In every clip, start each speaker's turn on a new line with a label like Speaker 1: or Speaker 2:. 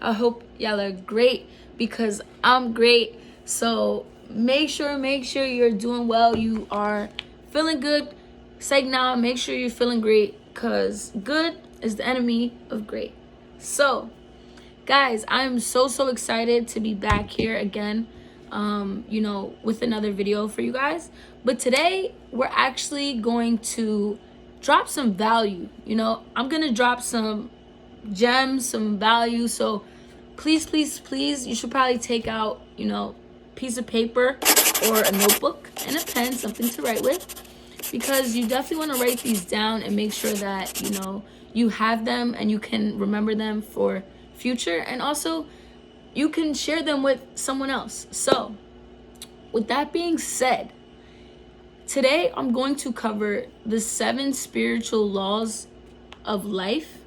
Speaker 1: I hope y'all are great because I'm great. So make sure you're doing well. You are feeling good. Say now, make sure you're feeling great because good is the enemy of great. So guys, I'm so excited to be back here again, with another video for you guys. But today we're actually going to drop some value. I'm gonna drop some gems, some value. So please, you should probably take out, piece of paper or a notebook and a pen, something to write with, because you definitely want to write these down and make sure that, you have them and you can remember them for future, and also you can share them with someone else. So with that being said, today I'm going to cover the 7 spiritual laws of life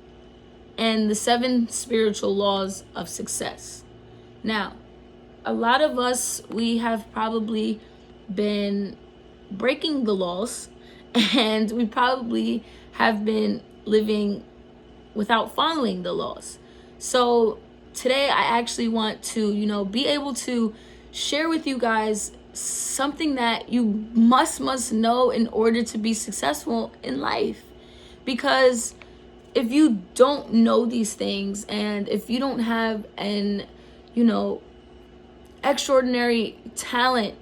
Speaker 1: and the 7 spiritual laws of success. Now, a lot of us, we have probably been breaking the laws, and we probably have been living without following the laws. So today I actually want to, be able to share with you guys something that you must know in order to be successful in life. Because if you don't know these things, and if you don't have an, extraordinary talent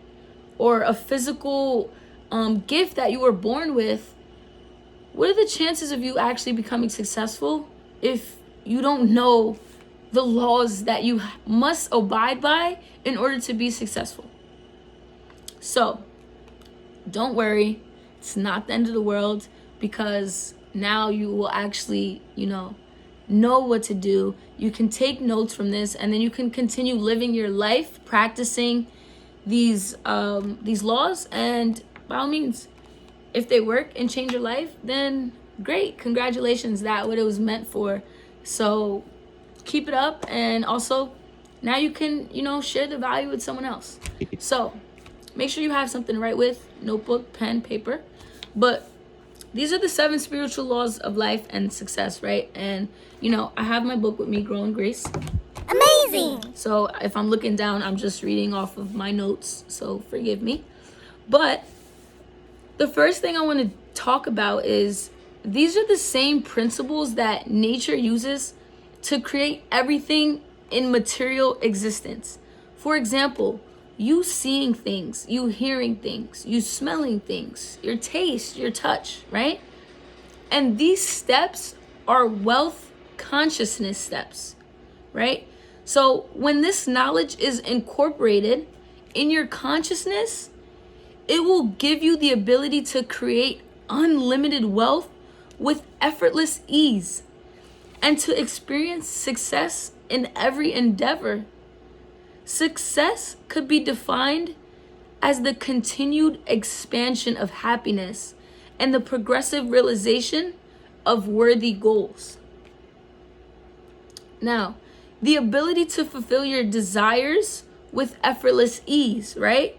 Speaker 1: or a physical gift that you were born with, what are the chances of you actually becoming successful if you don't know the laws that you must abide by in order to be successful? So don't worry, it's not the end of the world, because now you will actually, know what to do. You can take notes from this, and then you can continue living your life practicing these laws. And by all means, if they work and change your life, then great, congratulations, that's what it was meant for. So keep it up, and also now you can, share the value with someone else. So make sure you have something to write with, notebook, pen, paper. But these are the 7 spiritual laws of life and success, right? And, I have my book with me, Grow in Grace.
Speaker 2: Amazing!
Speaker 1: So if I'm looking down, I'm just reading off of my notes, so forgive me. But the first thing I want to talk about is these are the same principles that nature uses to create everything in material existence. For example, you seeing things, you hearing things, you smelling things, your taste, your touch, right? And these steps are wealth consciousness steps, right? So when this knowledge is incorporated in your consciousness, it will give you the ability to create unlimited wealth with effortless ease, and to experience success in every endeavor. Success could be defined as the continued expansion of happiness and the progressive realization of worthy goals. Now, the ability to fulfill your desires with effortless ease, right?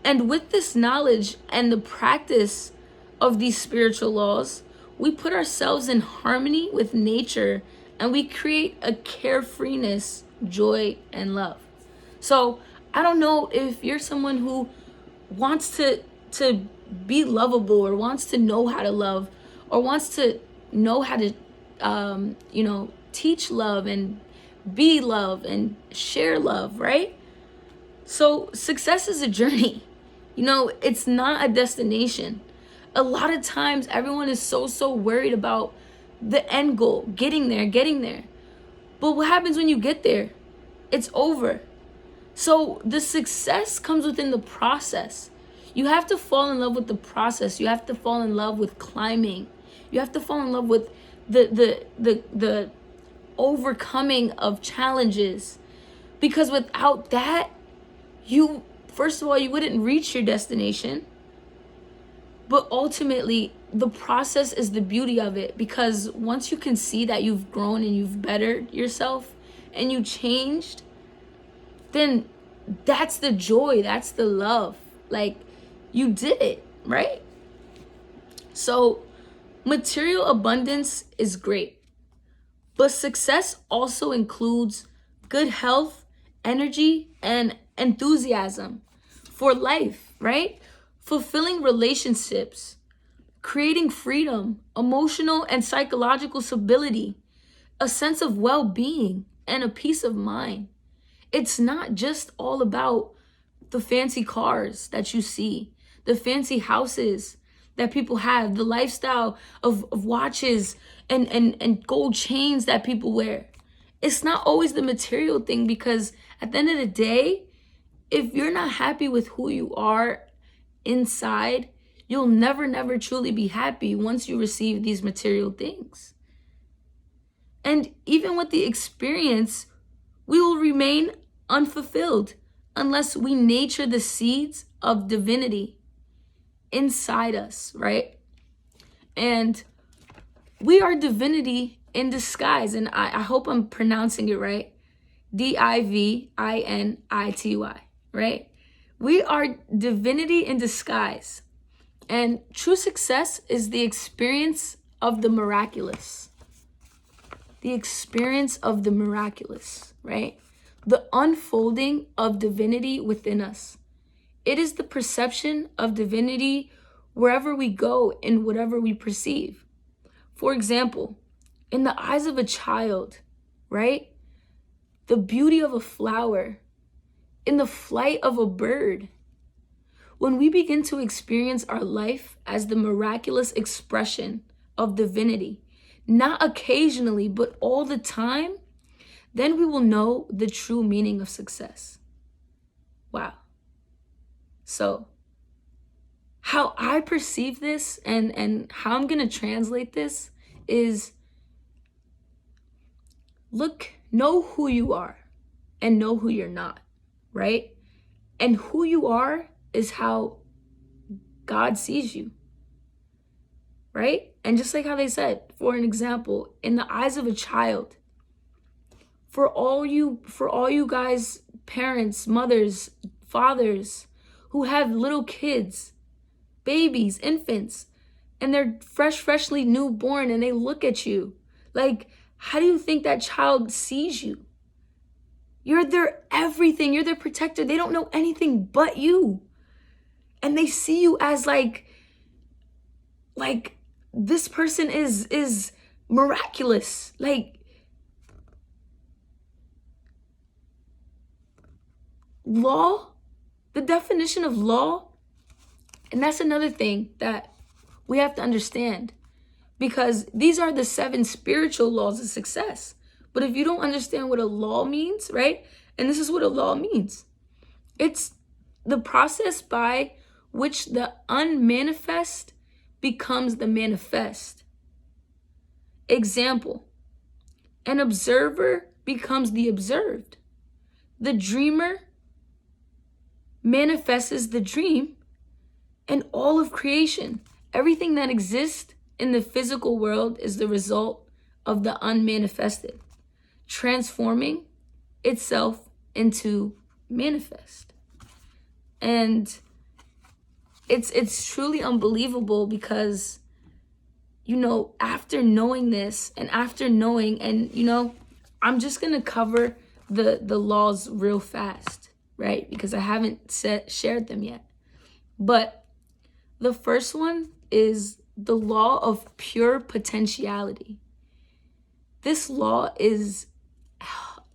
Speaker 1: And with this knowledge and the practice of these spiritual laws, we put ourselves in harmony with nature, and we create a carefreeness, joy, and love. So I don't know if you're someone who wants to be lovable, or wants to know how to love, or wants to know how to, teach love and be love and share love, right? So success is a journey. It's not a destination. A lot of times everyone is so worried about the end goal, getting there. But what happens when you get there? It's over. So the success comes within the process. You have to fall in love with the process. You have to fall in love with climbing. You have to fall in love with the overcoming of challenges. Because without that, first of all, you wouldn't reach your destination. But ultimately, the process is the beauty of it, because once you can see that you've grown and you've bettered yourself and you changed, then that's the joy, that's the love. Like, you did it, right? So material abundance is great, but success also includes good health, energy, and enthusiasm for life, right? Fulfilling relationships, creating freedom, emotional and psychological stability, a sense of well-being, and a peace of mind. It's not just all about the fancy cars that you see, the fancy houses that people have, the lifestyle of watches and gold chains that people wear. It's not always the material thing, because at the end of the day, if you're not happy with who you are inside, you'll never truly be happy once you receive these material things. And even with the experience, we will remain unfulfilled unless we nurture the seeds of divinity inside us, right? And we are divinity in disguise. And I hope I'm pronouncing it right. Divinity, right? We are divinity in disguise. And true success is the experience of the miraculous. The experience of the miraculous, right? The unfolding of divinity within us. It is the perception of divinity wherever we go and whatever we perceive. For example, in the eyes of a child, right? The beauty of a flower, in the flight of a bird. When we begin to experience our life as the miraculous expression of divinity, not occasionally, but all the time, then we will know the true meaning of success. Wow. So, how I perceive this and how I'm going to translate this is, know who you are and know who you're not, right? And who you are is how God sees you, right? And just like how they said, for an example, in the eyes of a child, for all you guys, parents, mothers, fathers who have little kids, babies, infants, and they're freshly newborn, and they look at you, like, how do you think that child sees you? You're their everything. You're their protector. They don't know anything but you. And they see you as like this person is miraculous. Like, law, the definition of law, and that's another thing that we have to understand, because these are the 7 spiritual laws of success. But if you don't understand what a law means, right? And this is what a law means. It's the process by which the unmanifest becomes the manifest. Example, an observer becomes the observed. The dreamer manifests the dream, and all of creation, everything that exists in the physical world, is the result of the unmanifested transforming itself into manifest. And it's truly unbelievable, because after knowing this, and after knowing, and I'm just gonna cover the laws real fast, right? Because I haven't shared them yet. But the first one is the law of pure potentiality. This law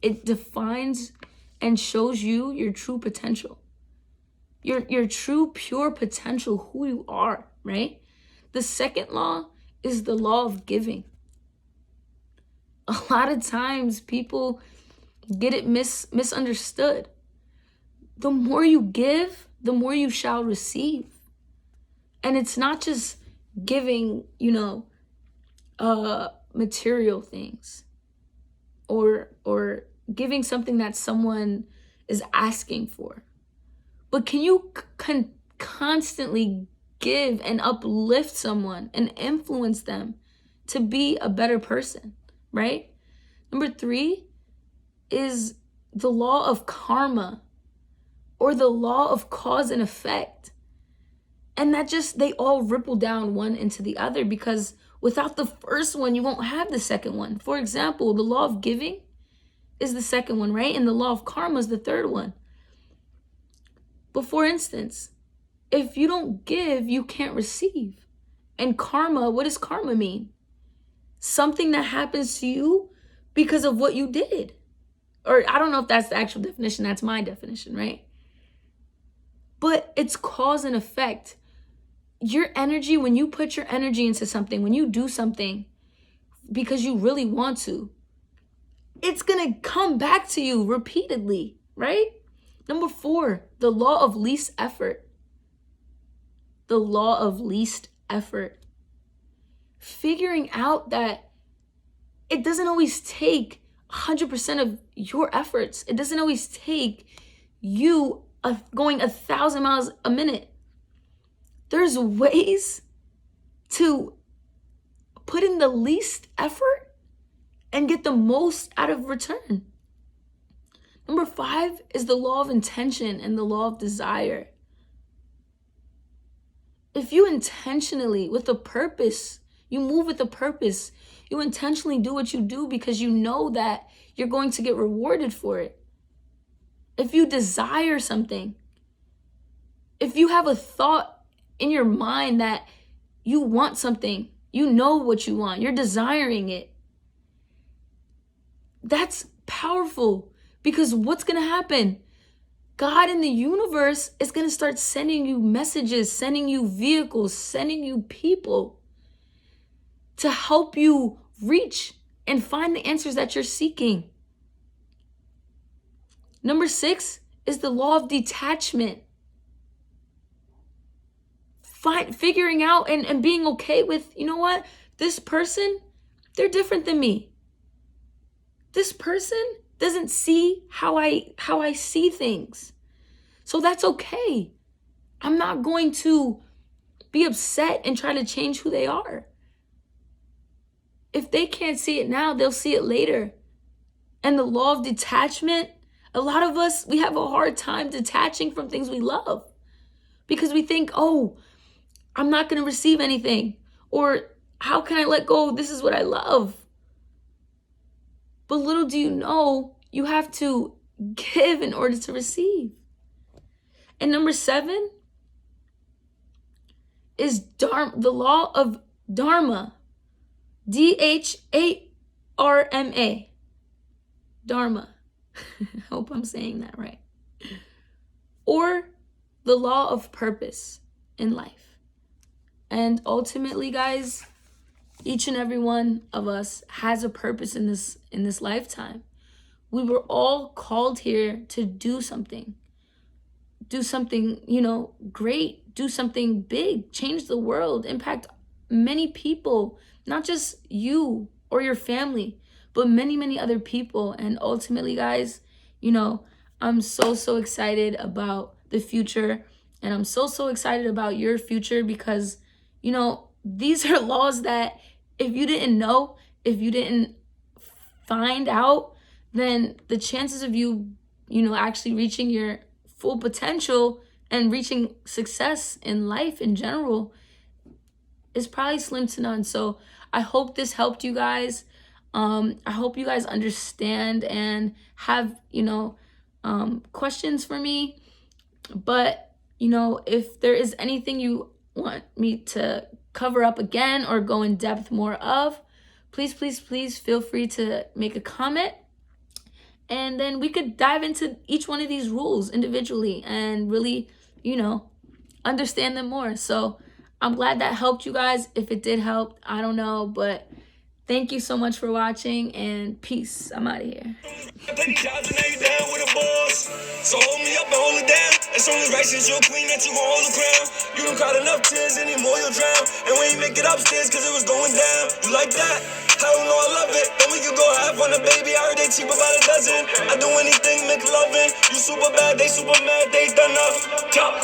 Speaker 1: it defines and shows you your true potential. Your true pure potential, who you are, right? The second law is the law of giving. A lot of times people get it misunderstood. The more you give, the more you shall receive. And it's not just giving, material things, or giving something that someone is asking for. But can you constantly give and uplift someone and influence them to be a better person, right? Number 3 is the law of karma, or the law of cause and effect. And they all ripple down one into the other, because without the first one, you won't have the second one. For example, the law of giving is the second one, right? And the law of karma is the third one. But for instance, if you don't give, you can't receive. And karma, what does karma mean? Something that happens to you because of what you did. Or I don't know if that's the actual definition. That's my definition, right? But it's cause and effect. Your energy, when you put your energy into something, when you do something because you really want to, it's going to come back to you repeatedly, right? Number 4, the law of least effort. The law of least effort. Figuring out that it doesn't always take 100% of your efforts. It doesn't always take you going 1,000 miles a minute. There's ways to put in the least effort and get the most out of return. Number 5 is the law of intention and the law of desire. If you intentionally, with a purpose, you move with a purpose, you intentionally do what you do because you know that you're going to get rewarded for it. If you desire something, if you have a thought in your mind that you want something, you know what you want, you're desiring it, that's powerful, because what's going to happen? God in the universe is going to start sending you messages, sending you vehicles, sending you people to help you reach and find the answers that you're seeking. Number 6 is the law of detachment. Figuring out and being okay with, you know what? This person, they're different than me. This person doesn't see how I see things. So that's okay. I'm not going to be upset and try to change who they are. If they can't see it now, they'll see it later. And the law of detachment, a lot of us, we have a hard time detaching from things we love because we think, oh, I'm not going to receive anything. Or how can I let go? This is what I love. But little do you know, you have to give in order to receive. And number 7 is the law of Dharma. D-H-A-R-M-A. Dharma. I hope I'm saying that right. Or the law of purpose in life. And ultimately, guys, each and every one of us has a purpose in this lifetime. We were all called here to do something. Do something, great. Do something big. Change the world. Impact many people. Not just you or your family, but many, many other people. And ultimately, guys, I'm so excited about the future. And I'm so excited about your future because, these are laws that if you didn't know, if you didn't find out, then the chances of you, actually reaching your full potential and reaching success in life in general is probably slim to none. So I hope this helped you guys. I hope you guys understand and have, questions for me. But, if there is anything you want me to cover up again or go in depth more of, please feel free to make a comment. And then we could dive into each one of these rules individually and really, understand them more. So I'm glad that helped you guys. If it did help, I don't know, but thank you so much for watching, and peace. I'm out of here. So hold me up and hold it down. As soon as righteous, you're queen, that you gon' hold the crown. You don't caught enough tears anymore, you'll drown. And when you make it upstairs, cause it was going down. You like that? Hell no, I love it. Then we could go half on a baby. I heard they cheap about a dozen. I do anything, make loving. You super bad, they super mad, they done up. Top.